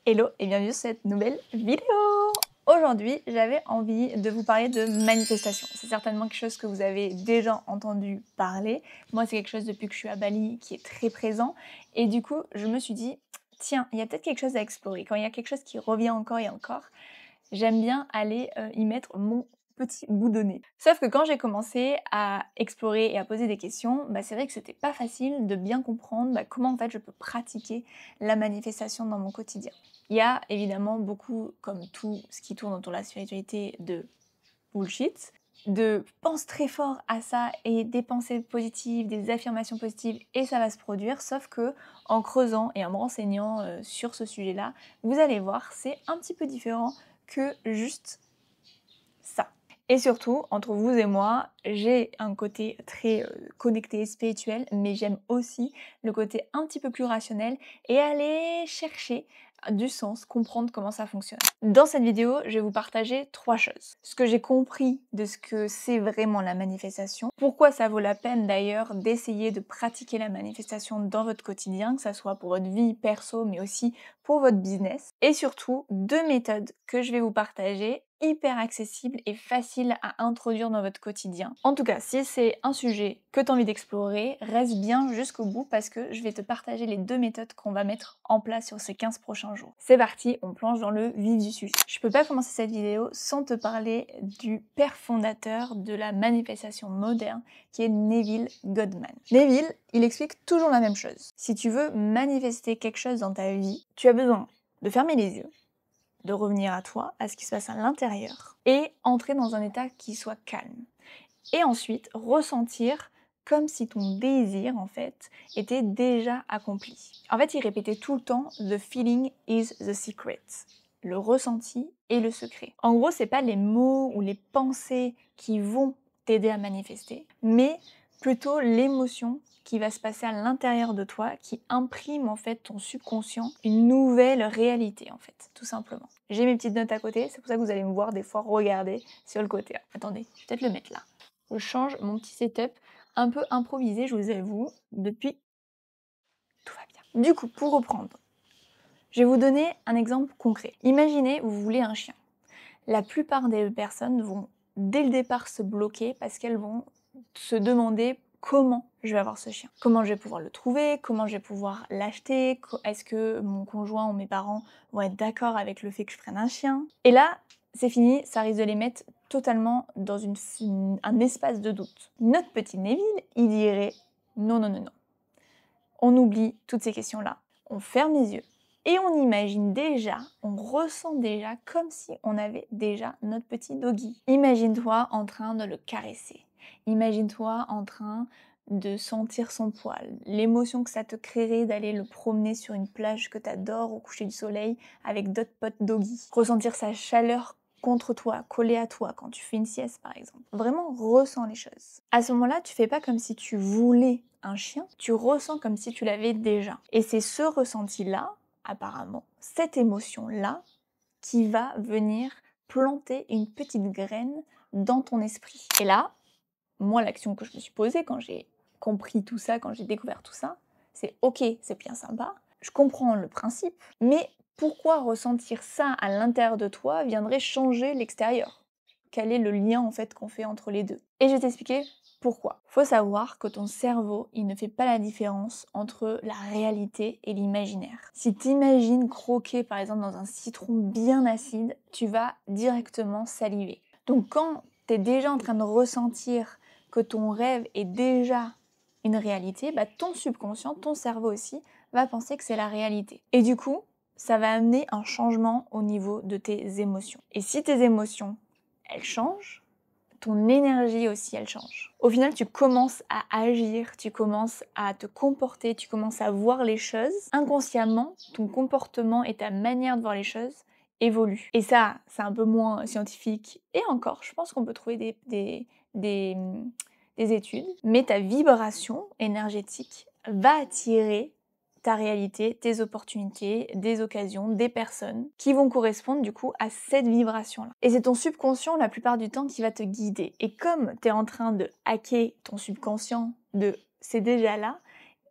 Hello et bienvenue sur cette nouvelle vidéo. Aujourd'hui, j'avais envie de vous parler de manifestation. C'est certainement quelque chose que vous avez déjà entendu parler. Moi, c'est quelque chose depuis que je suis à Bali qui est très présent. Et du coup, je me suis dit, tiens, il y a peut-être quelque chose à explorer. Quand il y a quelque chose qui revient encore et encore, j'aime bien aller y mettre mon petit bout de nez. Sauf que quand j'ai commencé à explorer et à poser des questions, c'est vrai que c'était pas facile de bien comprendre comment en fait je peux pratiquer la manifestation dans mon quotidien. Il y a évidemment beaucoup, comme tout ce qui tourne autour de la spiritualité, de bullshit, de pense très fort à ça et des pensées positives, des affirmations positives et ça va se produire, sauf que en creusant et en me renseignant sur ce sujet-là, vous allez voir, c'est un petit peu différent que juste ça. Et surtout, entre vous et moi, j'ai un côté très connecté spirituel, mais j'aime aussi le côté un petit peu plus rationnel et aller chercher du sens, comprendre comment ça fonctionne. Dans cette vidéo, je vais vous partager 3 choses. Ce que j'ai compris de ce que c'est vraiment la manifestation, pourquoi ça vaut la peine d'ailleurs d'essayer de pratiquer la manifestation dans votre quotidien, que ça soit pour votre vie perso, mais aussi pour votre business. Et surtout, 2 méthodes que je vais vous partager hyper accessible et facile à introduire dans votre quotidien. En tout cas, si c'est un sujet que tu as envie d'explorer, reste bien jusqu'au bout parce que je vais te partager les 2 méthodes qu'on va mettre en place sur ces 15 prochains jours. C'est parti, on plonge dans le vif du sujet. Je peux pas commencer cette vidéo sans te parler du père fondateur de la manifestation moderne qui est Neville Goddard. Neville, il explique toujours la même chose. Si tu veux manifester quelque chose dans ta vie, tu as besoin de fermer les yeux, de revenir à toi, à ce qui se passe à l'intérieur, et entrer dans un état qui soit calme. Et ensuite, ressentir comme si ton désir, en fait, était déjà accompli. En fait, il répétait tout le temps « The feeling is the secret ». Le ressenti est le secret. En gros, c'est pas les mots ou les pensées qui vont t'aider à manifester, mais plutôt l'émotion qui va se passer à l'intérieur de toi, qui imprime en fait ton subconscient une nouvelle réalité en fait, tout simplement. J'ai mes petites notes à côté, c'est pour ça que vous allez me voir des fois regarder sur le côté. Attendez, je vais peut-être le mettre là. Je change mon petit setup un peu improvisé, je vous avoue, depuis tout va bien. Du coup, pour reprendre, je vais vous donner un exemple concret. Imaginez, vous voulez un chien. La plupart des personnes vont dès le départ se bloquer parce qu'elles vont se demander comment je vais avoir ce chien. Comment je vais pouvoir le trouver, comment je vais pouvoir l'acheter, est-ce que mon conjoint ou mes parents vont être d'accord avec le fait que je prenne un chien. Et là, c'est fini, ça risque de les mettre totalement dans un espace de doute. Notre petit Neville, il dirait non, non, non, non. On oublie toutes ces questions-là, on ferme les yeux et on imagine déjà, on ressent déjà comme si on avait déjà notre petit doggy. Imagine-toi en train de le caresser. Imagine-toi en train de sentir son poil, l'émotion que ça te créerait d'aller le promener sur une plage que tu adores au coucher du soleil avec d'autres potes doggy. Ressentir sa chaleur contre toi, collé à toi quand tu fais une sieste par exemple. Vraiment ressens les choses. À ce moment-là, tu fais pas comme si tu voulais un chien, tu ressens comme si tu l'avais déjà. Et c'est ce ressenti-là, apparemment, cette émotion-là, qui va venir planter une petite graine dans ton esprit. Et là, moi, l'action que je me suis posée quand j'ai compris tout ça, quand j'ai découvert tout ça, c'est ok, c'est bien sympa, je comprends le principe, mais pourquoi ressentir ça à l'intérieur de toi viendrait changer l'extérieur? Quel est le lien en fait qu'on fait entre les deux? Et je vais t'expliquer pourquoi. Faut savoir que ton cerveau, il ne fait pas la différence entre la réalité et l'imaginaire. Si tu imagines croquer par exemple dans un citron bien acide, tu vas directement saliver. Donc quand tu es déjà en train de ressentir que ton rêve est déjà une réalité, ton subconscient, ton cerveau aussi, va penser que c'est la réalité. Et du coup, ça va amener un changement au niveau de tes émotions. Et si tes émotions, elles changent, ton énergie aussi, elle change. Au final, tu commences à agir, tu commences à te comporter, tu commences à voir les choses. Inconsciemment, ton comportement et ta manière de voir les choses évoluent. Et ça, c'est un peu moins scientifique. Et encore, je pense qu'on peut trouver des études. Mais ta vibration énergétique va attirer ta réalité, tes opportunités, des occasions, des personnes qui vont correspondre du coup à cette vibration-là. Et c'est ton subconscient la plupart du temps qui va te guider. Et comme tu es en train de hacker ton subconscient de c'est déjà là,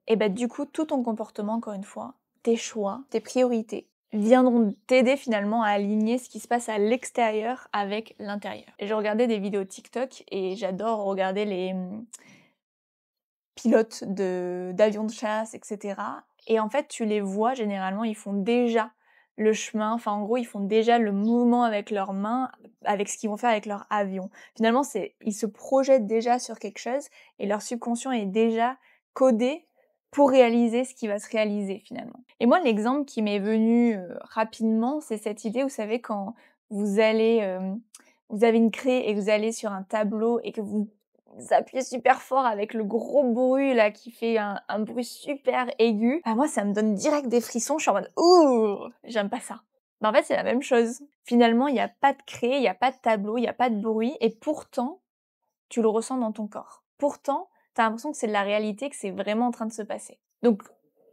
et du coup tout ton comportement, encore une fois, tes choix, tes priorités, viendront t'aider finalement à aligner ce qui se passe à l'extérieur avec l'intérieur. Et je regardais des vidéos TikTok et j'adore regarder les pilotes d'avions de chasse, etc. Et en fait, tu les vois généralement, ils font déjà le chemin, enfin en gros, ils font déjà le mouvement avec leurs mains, avec ce qu'ils vont faire avec leur avion. Finalement, ils se projettent déjà sur quelque chose et leur subconscient est déjà codé pour réaliser ce qui va se réaliser finalement. Et moi, l'exemple qui m'est venu rapidement, c'est cette idée, vous savez, quand vous allez, vous avez une craie et que vous allez sur un tableau et que vous appuyez super fort avec le gros bruit là qui fait un bruit super aigu, bah moi ça me donne direct des frissons, je suis en mode ouh, j'aime pas ça. Bah en fait c'est la même chose. Finalement il n'y a pas de craie, il n'y a pas de tableau, il n'y a pas de bruit et pourtant tu le ressens dans ton corps. Pourtant t'as l'impression que c'est de la réalité, que c'est vraiment en train de se passer. Donc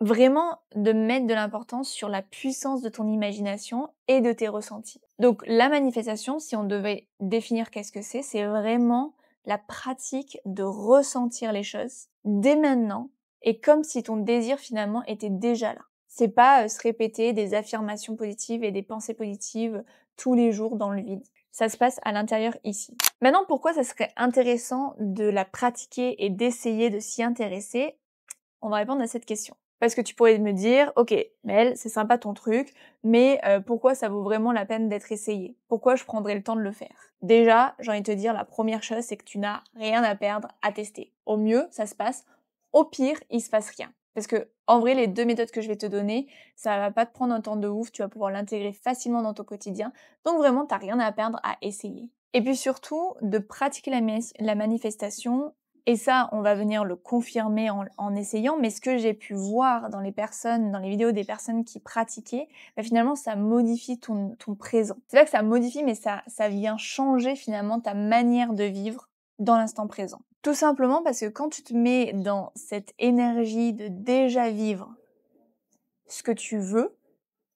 vraiment de mettre de l'importance sur la puissance de ton imagination et de tes ressentis. Donc la manifestation, si on devait définir qu'est-ce que c'est vraiment la pratique de ressentir les choses dès maintenant et comme si ton désir finalement était déjà là. C'est pas se répéter des affirmations positives et des pensées positives tous les jours dans le vide. Ça se passe à l'intérieur ici. Maintenant, pourquoi ça serait intéressant de la pratiquer et d'essayer de s'y intéresser? On va répondre à cette question. Parce que tu pourrais me dire, ok, Mel, c'est sympa ton truc, mais pourquoi ça vaut vraiment la peine d'être essayé? Pourquoi je prendrais le temps de le faire? Déjà, j'ai envie de te dire, la première chose, c'est que tu n'as rien à perdre à tester. Au mieux, ça se passe. Au pire, il se passe rien. Parce que, en vrai, les deux méthodes que je vais te donner, ça va pas te prendre un temps de ouf, tu vas pouvoir l'intégrer facilement dans ton quotidien. Donc vraiment, t'as rien à perdre à essayer. Et puis surtout, de pratiquer la manifestation. Et ça, on va venir le confirmer en essayant, mais ce que j'ai pu voir dans les vidéos des personnes qui pratiquaient, bah finalement, ça modifie ton présent. C'est pas que ça modifie, mais ça vient changer finalement ta manière de vivre dans l'instant présent. Tout simplement parce que quand tu te mets dans cette énergie de déjà vivre ce que tu veux,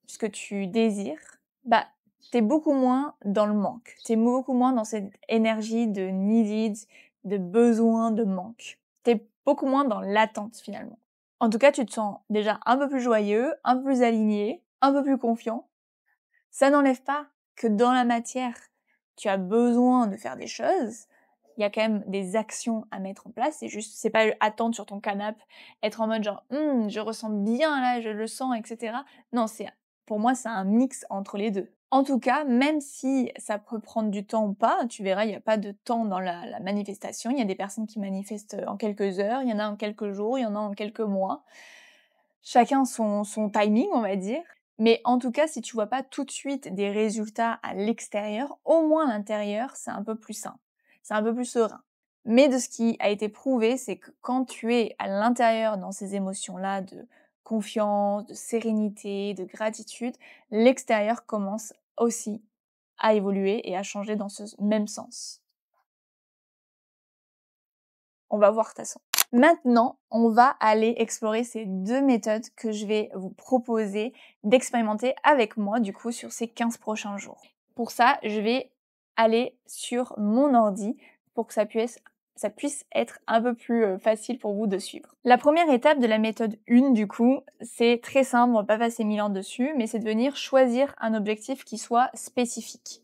ce que tu désires, bah t'es beaucoup moins dans le manque. T'es beaucoup moins dans cette énergie de needed, de besoin, de manque. T'es beaucoup moins dans l'attente finalement. En tout cas, tu te sens déjà un peu plus joyeux, un peu plus aligné, un peu plus confiant. Ça n'enlève pas que dans la matière, tu as besoin de faire des choses. Il y a quand même des actions à mettre en place. C'est pas attendre sur ton canapé, être en mode genre, je ressens bien là, je le sens, etc. Non, pour moi, c'est un mix entre les deux. En tout cas, même si ça peut prendre du temps ou pas, tu verras, il n'y a pas de temps dans la manifestation. Il y a des personnes qui manifestent en quelques heures, il y en a en quelques jours, il y en a en quelques mois. Chacun son timing, on va dire. Mais en tout cas, si tu vois pas tout de suite des résultats à l'extérieur, au moins à l'intérieur, c'est un peu plus sain. C'est un peu plus serein. Mais de ce qui a été prouvé, c'est que quand tu es à l'intérieur dans ces émotions-là de confiance, de sérénité, de gratitude, l'extérieur commence aussi à évoluer et à changer dans ce même sens. On va voir de toute façon. Maintenant, on va aller explorer ces deux méthodes que je vais vous proposer d'expérimenter avec moi, du coup, sur ces 15 prochains jours. Pour ça, je vais aller sur mon ordi pour que ça puisse être un peu plus facile pour vous de suivre. La première étape de la méthode 1, du coup, c'est très simple, on va pas passer 1000 ans dessus, mais c'est de venir choisir un objectif qui soit spécifique.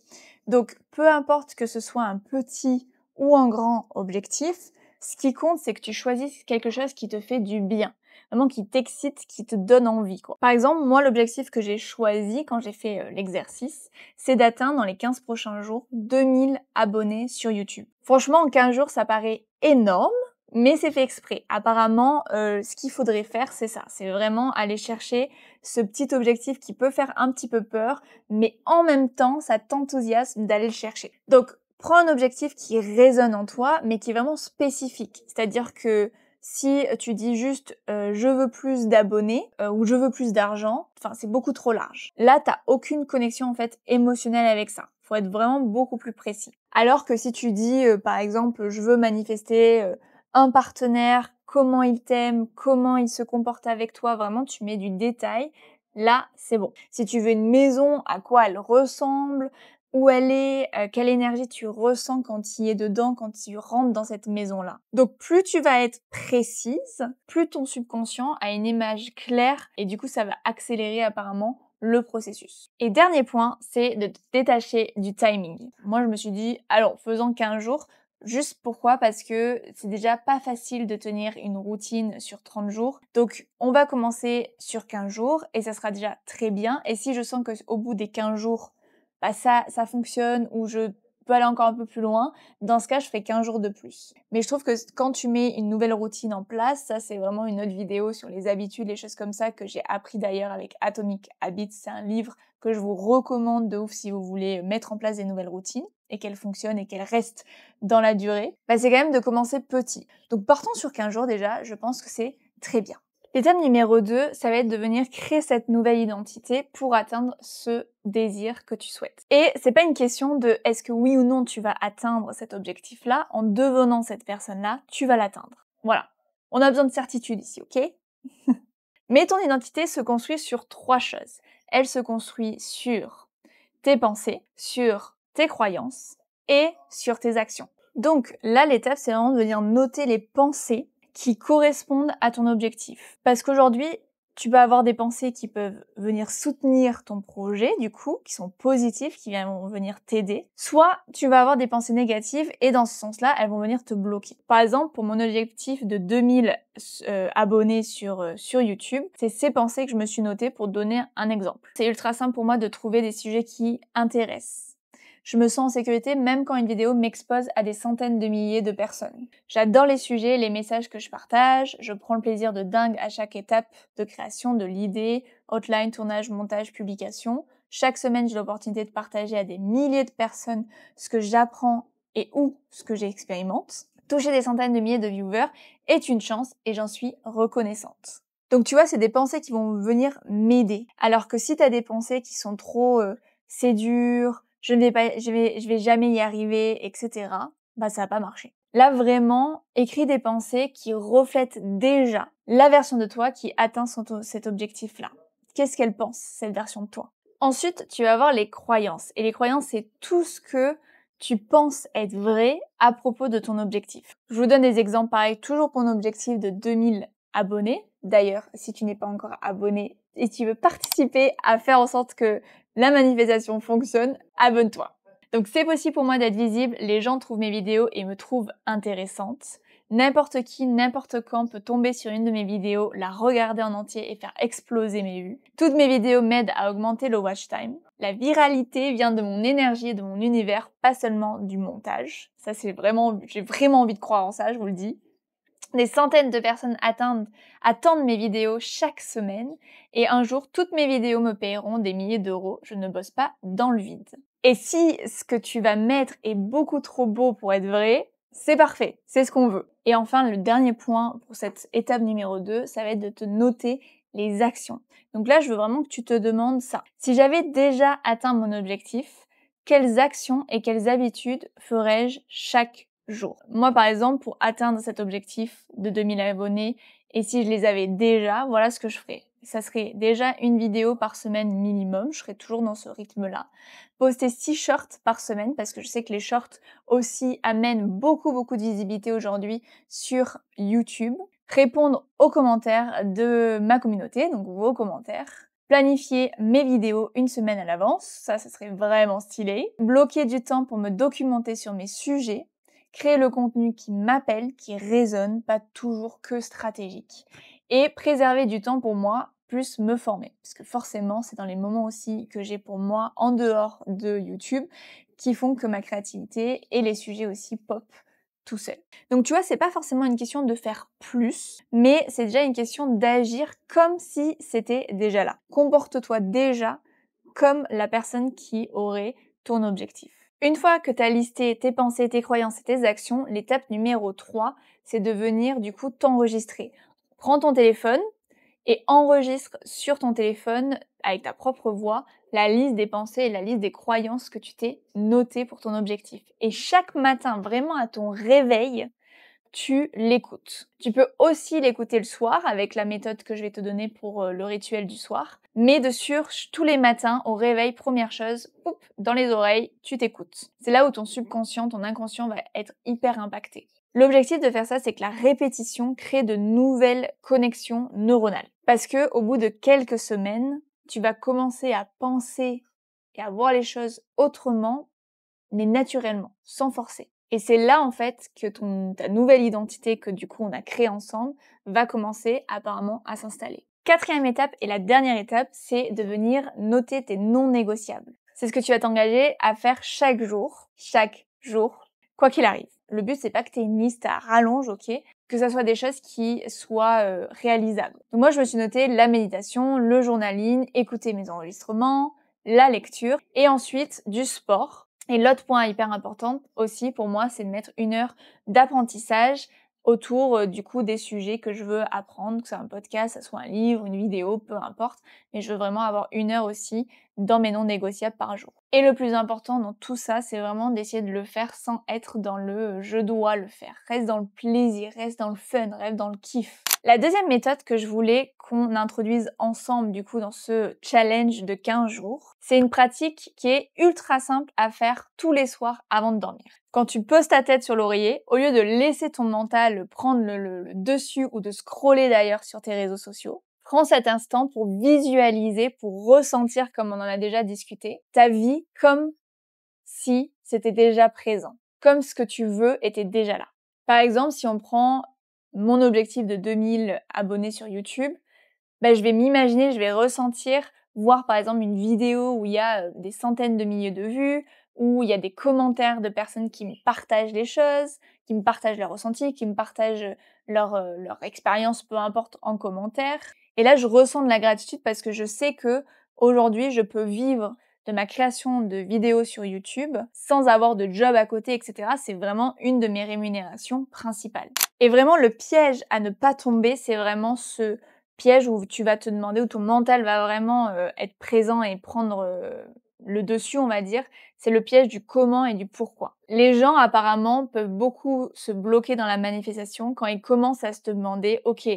Donc, peu importe que ce soit un petit ou un grand objectif, ce qui compte, c'est que tu choisisses quelque chose qui te fait du bien, vraiment qui t'excite, qui te donne envie, quoi. Par exemple, moi, l'objectif que j'ai choisi quand j'ai fait l'exercice, c'est d'atteindre dans les 15 prochains jours 2000 abonnés sur YouTube. Franchement, en 15 jours, ça paraît énorme, mais c'est fait exprès. Apparemment, ce qu'il faudrait faire, c'est ça. C'est vraiment aller chercher ce petit objectif qui peut faire un petit peu peur, mais en même temps, ça t'enthousiasme d'aller le chercher. Donc, prends un objectif qui résonne en toi, mais qui est vraiment spécifique. C'est-à-dire que si tu dis juste je veux plus d'abonnés ou je veux plus d'argent, enfin c'est beaucoup trop large. Là, t'as aucune connexion en fait émotionnelle avec ça. Faut être vraiment beaucoup plus précis. Alors que si tu dis par exemple je veux manifester un partenaire, comment il t'aime, comment il se comporte avec toi, vraiment tu mets du détail. Là, c'est bon. Si tu veux une maison, à quoi elle ressemble, où elle est, quelle énergie tu ressens quand tu y es dedans, quand tu rentres dans cette maison-là. Donc plus tu vas être précise, plus ton subconscient a une image claire et du coup ça va accélérer apparemment le processus. Et dernier point, c'est de te détacher du timing. Moi, je me suis dit, alors, faisons 15 jours. Juste pourquoi? Parce que c'est déjà pas facile de tenir une routine sur 30 jours. Donc, on va commencer sur 15 jours et ça sera déjà très bien. Et si je sens qu'au bout des 15 jours, bah ça fonctionne ou je peux aller encore un peu plus loin, dans ce cas, je fais 15 jours de plus. Mais je trouve que quand tu mets une nouvelle routine en place, ça c'est vraiment une autre vidéo sur les habitudes, les choses comme ça que j'ai appris d'ailleurs avec Atomic Habits. C'est un livre que je vous recommande de ouf si vous voulez mettre en place des nouvelles routines et qu'elles fonctionnent et qu'elles restent dans la durée. Bah, c'est quand même de commencer petit. Donc partons sur 15 jours déjà, je pense que c'est très bien. L'étape numéro 2, ça va être de venir créer cette nouvelle identité pour atteindre ce désir que tu souhaites. Et c'est pas une question de est-ce que oui ou non tu vas atteindre cet objectif-là, en devenant cette personne-là, tu vas l'atteindre. Voilà. On a besoin de certitude ici, ok? Mais ton identité se construit sur 3 choses. Elle se construit sur tes pensées, sur tes croyances et sur tes actions. Donc là, l'étape, c'est vraiment de venir noter les pensées qui correspondent à ton objectif. Parce qu'aujourd'hui, tu peux avoir des pensées qui peuvent venir soutenir ton projet, du coup, qui sont positives, qui vont venir t'aider. Soit tu vas avoir des pensées négatives et dans ce sens-là, elles vont venir te bloquer. Par exemple, pour mon objectif de 2000 abonnés sur YouTube, c'est ces pensées que je me suis notées pour te donner un exemple. C'est ultra simple pour moi de trouver des sujets qui intéressent. Je me sens en sécurité même quand une vidéo m'expose à des centaines de milliers de personnes. J'adore les sujets, les messages que je partage, je prends le plaisir de dingue à chaque étape de création de l'idée, outline, tournage, montage, publication. Chaque semaine, j'ai l'opportunité de partager à des milliers de personnes ce que j'apprends et ou ce que j'expérimente. Toucher des centaines de milliers de viewers est une chance et j'en suis reconnaissante. Donc tu vois, c'est des pensées qui vont venir m'aider. Alors que si tu as des pensées qui sont trop c'est dur, je vais jamais y arriver, etc. Bah, ça va pas marcher. Là, vraiment, écris des pensées qui reflètent déjà la version de toi qui atteint cet objectif-là. Qu'est-ce qu'elle pense, cette version de toi? Ensuite, tu vas avoir les croyances. Et les croyances, c'est tout ce que tu penses être vrai à propos de ton objectif. Je vous donne des exemples pareils, toujours pour un objectif de 2000 abonnés. D'ailleurs, si tu n'es pas encore abonné et tu veux participer à faire en sorte que la manifestation fonctionne, abonne-toi. Donc c'est possible pour moi d'être visible, les gens trouvent mes vidéos et me trouvent intéressante. N'importe qui, n'importe quand peut tomber sur une de mes vidéos, la regarder en entier et faire exploser mes vues. Toutes mes vidéos m'aident à augmenter le watch time. La viralité vient de mon énergie et de mon univers, pas seulement du montage. Ça c'est vraiment, j'ai vraiment envie de croire en ça, je vous le dis. Des centaines de personnes attendent mes vidéos chaque semaine et un jour, toutes mes vidéos me paieront des milliers d'euros. Je ne bosse pas dans le vide. Et si ce que tu vas mettre est beaucoup trop beau pour être vrai, c'est parfait, c'est ce qu'on veut. Et enfin, le dernier point pour cette étape numéro 2, ça va être de te noter les actions. Donc là, je veux vraiment que tu te demandes ça. Si j'avais déjà atteint mon objectif, quelles actions et quelles habitudes ferais-je chaque jour? Moi, par exemple, pour atteindre cet objectif de 2000 abonnés, et si je les avais déjà, voilà ce que je ferais. Ça serait déjà une vidéo par semaine minimum, je serais toujours dans ce rythme-là. Poster 6 shorts par semaine, parce que je sais que les shorts aussi amènent beaucoup de visibilité aujourd'hui sur YouTube. Répondre aux commentaires de ma communauté, donc vos commentaires. Planifier mes vidéos une semaine à l'avance, ça serait vraiment stylé. Bloquer du temps pour me documenter sur mes sujets. Créer le contenu qui m'appelle, qui résonne, pas toujours que stratégique. Et préserver du temps pour moi, plus me former. Parce que forcément, c'est dans les moments aussi que j'ai pour moi, en dehors de YouTube, qui font que ma créativité et les sujets aussi pop tout seul. Donc tu vois, c'est pas forcément une question de faire plus, mais c'est déjà une question d'agir comme si c'était déjà là. Comporte-toi déjà comme la personne qui aurait ton objectif. Une fois que tu as listé tes pensées, tes croyances et tes actions, l'étape numéro 3, c'est de venir du coup t'enregistrer. Prends ton téléphone et enregistre sur ton téléphone, avec ta propre voix, la liste des pensées et la liste des croyances que tu t'es notées pour ton objectif. Et chaque matin, vraiment à ton réveil, tu l'écoutes. Tu peux aussi l'écouter le soir avec la méthode que je vais te donner pour le rituel du soir. Mais de sûr, tous les matins, au réveil, première chose, dans les oreilles, tu t'écoutes. C'est là où ton subconscient, ton inconscient va être hyper impacté. L'objectif de faire ça, c'est que la répétition crée de nouvelles connexions neuronales. Parce que au bout de quelques semaines, tu vas commencer à penser et à voir les choses autrement, mais naturellement, sans forcer. Et c'est là, en fait, que ta nouvelle identité que du coup on a créée ensemble va commencer apparemment à s'installer. Quatrième étape et la dernière étape, c'est de venir noter tes non négociables. C'est ce que tu vas t'engager à faire chaque jour, quoi qu'il arrive. Le but, c'est pas que tu aies une liste à rallonge, ok? Que ça soit des choses qui soient réalisables. Donc moi, je me suis noté la méditation, le journaling, écouter mes enregistrements, la lecture et ensuite du sport. Et l'autre point hyper important aussi pour moi, c'est de mettre 1 heure d'apprentissage autour du coup des sujets que je veux apprendre, que ce soit un podcast, que ce soit un livre, une vidéo, peu importe. Mais je veux vraiment avoir 1 heure aussi dans mes non négociables par jour. Et le plus important dans tout ça, c'est vraiment d'essayer de le faire sans être dans le je dois le faire. Reste dans le plaisir, reste dans le fun, reste dans le kiff. La deuxième méthode que je voulais qu'on introduise ensemble du coup dans ce challenge de 15 jours, c'est une pratique qui est ultra simple à faire tous les soirs avant de dormir. Quand tu poses ta tête sur l'oreiller, au lieu de laisser ton mental prendre le dessus ou de scroller d'ailleurs sur tes réseaux sociaux, prends cet instant pour visualiser, pour ressentir, comme on en a déjà discuté, ta vie comme si c'était déjà présent, comme ce que tu veux était déjà là. Par exemple, si on prend mon objectif de 2000 abonnés sur YouTube, je vais m'imaginer, je vais ressentir, voir par exemple une vidéo où il y a des centaines de milliers de vues, où il y a des commentaires de personnes qui me partagent des choses, qui me partagent leurs ressentis, qui me partagent leur expérience, peu importe, en commentaire. Et là, je ressens de la gratitude parce que je sais que aujourd'hui, je peux vivre de ma création de vidéos sur YouTube sans avoir de job à côté, etc. C'est vraiment une de mes rémunérations principales. Et vraiment, le piège à ne pas tomber, c'est vraiment ce piège où tu vas te demander, où ton mental va vraiment être présent et prendre le dessus, on va dire, c'est le piège du comment et du pourquoi. Les gens, apparemment, peuvent beaucoup se bloquer dans la manifestation quand ils commencent à se demander, ok,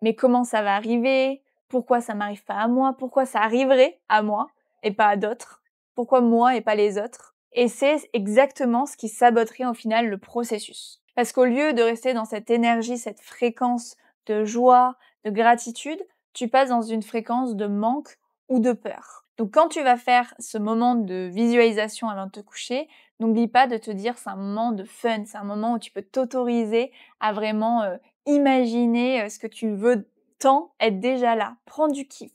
mais comment ça va arriver? Pourquoi ça m'arrive pas à moi? Pourquoi ça arriverait à moi et pas à d'autres? Pourquoi moi et pas les autres? Et c'est exactement ce qui saboterait au final le processus. Parce qu'au lieu de rester dans cette énergie, cette fréquence de joie, de gratitude, tu passes dans une fréquence de manque ou de peur. Donc quand tu vas faire ce moment de visualisation avant de te coucher, n'oublie pas de te dire c'est un moment de fun, c'est un moment où tu peux t'autoriser à vraiment imaginer ce que tu veux tant être déjà là. Prends du kiff,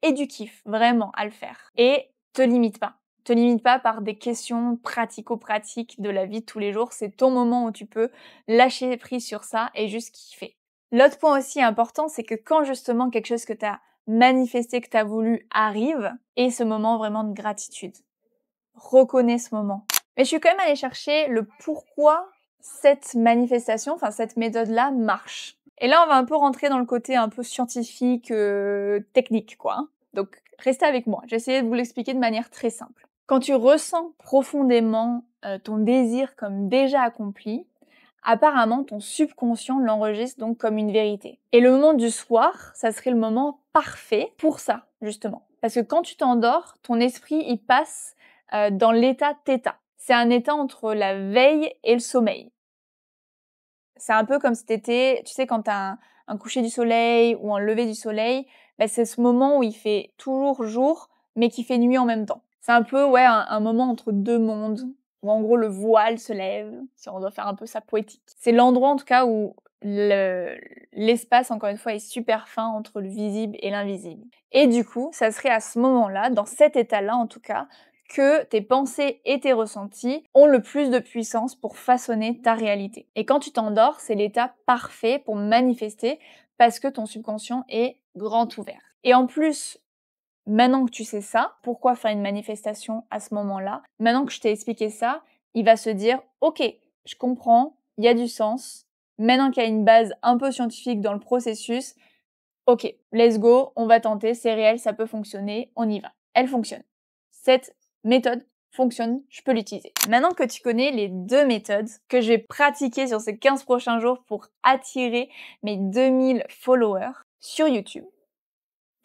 et du kiff vraiment à le faire. Et te limite pas. Te limite pas par des questions pratico-pratiques de la vie de tous les jours. C'est ton moment où tu peux lâcher prise sur ça et juste kiffer. L'autre point aussi important, c'est que quand justement quelque chose que tu as manifesté, que tu as voulu arrive, et ce moment vraiment de gratitude. Reconnais ce moment. Mais je suis quand même allée chercher le pourquoi cette manifestation, cette méthode-là marche. Et là, on va un peu rentrer dans le côté un peu scientifique, technique, quoi. Donc, restez avec moi. J'ai essayé de vous l'expliquer de manière très simple. Quand tu ressens profondément ton désir comme déjà accompli, apparemment, ton subconscient l'enregistre donc comme une vérité. Et le moment du soir, ça serait le moment parfait pour ça, justement. Parce que quand tu t'endors, ton esprit, il passe dans l'état θ. C'est un état entre la veille et le sommeil. C'est un peu comme si t'étais, tu sais, quand t'as un coucher du soleil ou un lever du soleil, c'est ce moment où il fait toujours jour, mais qui fait nuit en même temps. C'est un peu, un moment entre deux mondes, où en gros le voile se lève, si on doit faire un peu ça poétique. C'est l'endroit en tout cas où l'espace, encore une fois, est super fin entre le visible et l'invisible. Et du coup, ça serait à ce moment-là, dans cet état-là en tout cas, que tes pensées et tes ressentis ont le plus de puissance pour façonner ta réalité. Et quand tu t'endors, c'est l'état parfait pour manifester parce que ton subconscient est grand ouvert. Et en plus, maintenant que tu sais ça, pourquoi faire une manifestation à ce moment-là? Maintenant que je t'ai expliqué ça, il va se dire, ok, je comprends, il y a du sens. Maintenant qu'il y a une base un peu scientifique dans le processus, ok, let's go, on va tenter, c'est réel, ça peut fonctionner, on y va. Elle fonctionne. Cette méthode fonctionne, je peux l'utiliser. Maintenant que tu connais les deux méthodes que je vais pratiquer sur ces 15 prochains jours pour attirer mes 2000 followers sur YouTube,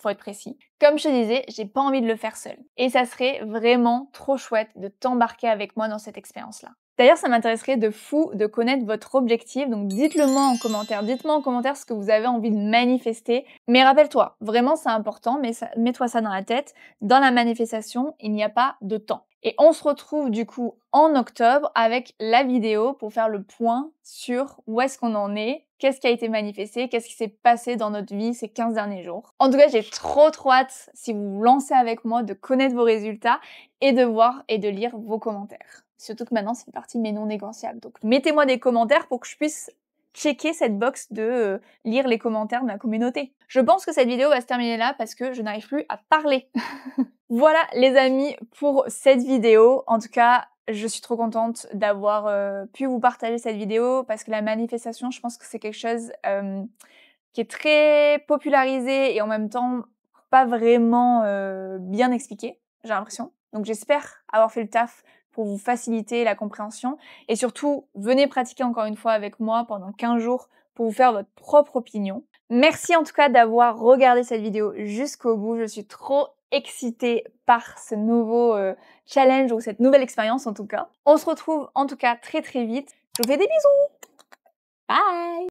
faut être précis. Comme je te disais, j'ai pas envie de le faire seule. Et ça serait vraiment trop chouette de t'embarquer avec moi dans cette expérience-là. D'ailleurs, ça m'intéresserait de fou de connaître votre objectif, donc dites-le moi en commentaire. Dites-moi en commentaire ce que vous avez envie de manifester. Mais rappelle-toi, vraiment c'est important, mais mets-toi ça dans la tête, dans la manifestation, il n'y a pas de temps. Et on se retrouve du coup en octobre avec la vidéo pour faire le point sur où est-ce qu'on en est, qu'est-ce qui a été manifesté, qu'est-ce qui s'est passé dans notre vie ces 15 derniers jours. En tout cas, j'ai trop hâte, si vous vous lancez avec moi, de connaître vos résultats et de voir et de lire vos commentaires. Surtout que maintenant, c'est une partie de mes non négociables. Donc, mettez-moi des commentaires pour que je puisse checker cette box de lire les commentaires de ma communauté. Je pense que cette vidéo va se terminer là parce que je n'arrive plus à parler. Voilà les amis pour cette vidéo. En tout cas, je suis trop contente d'avoir pu vous partager cette vidéo parce que la manifestation, je pense que c'est quelque chose qui est très popularisé et en même temps pas vraiment bien expliqué, j'ai l'impression. Donc j'espère avoir fait le taf pour vous faciliter la compréhension. Et surtout, venez pratiquer encore une fois avec moi pendant 15 jours pour vous faire votre propre opinion. Merci en tout cas d'avoir regardé cette vidéo jusqu'au bout. Je suis trop excitée par ce nouveau challenge ou cette nouvelle expérience en tout cas. On se retrouve en tout cas très vite. Je vous fais des bisous. Bye!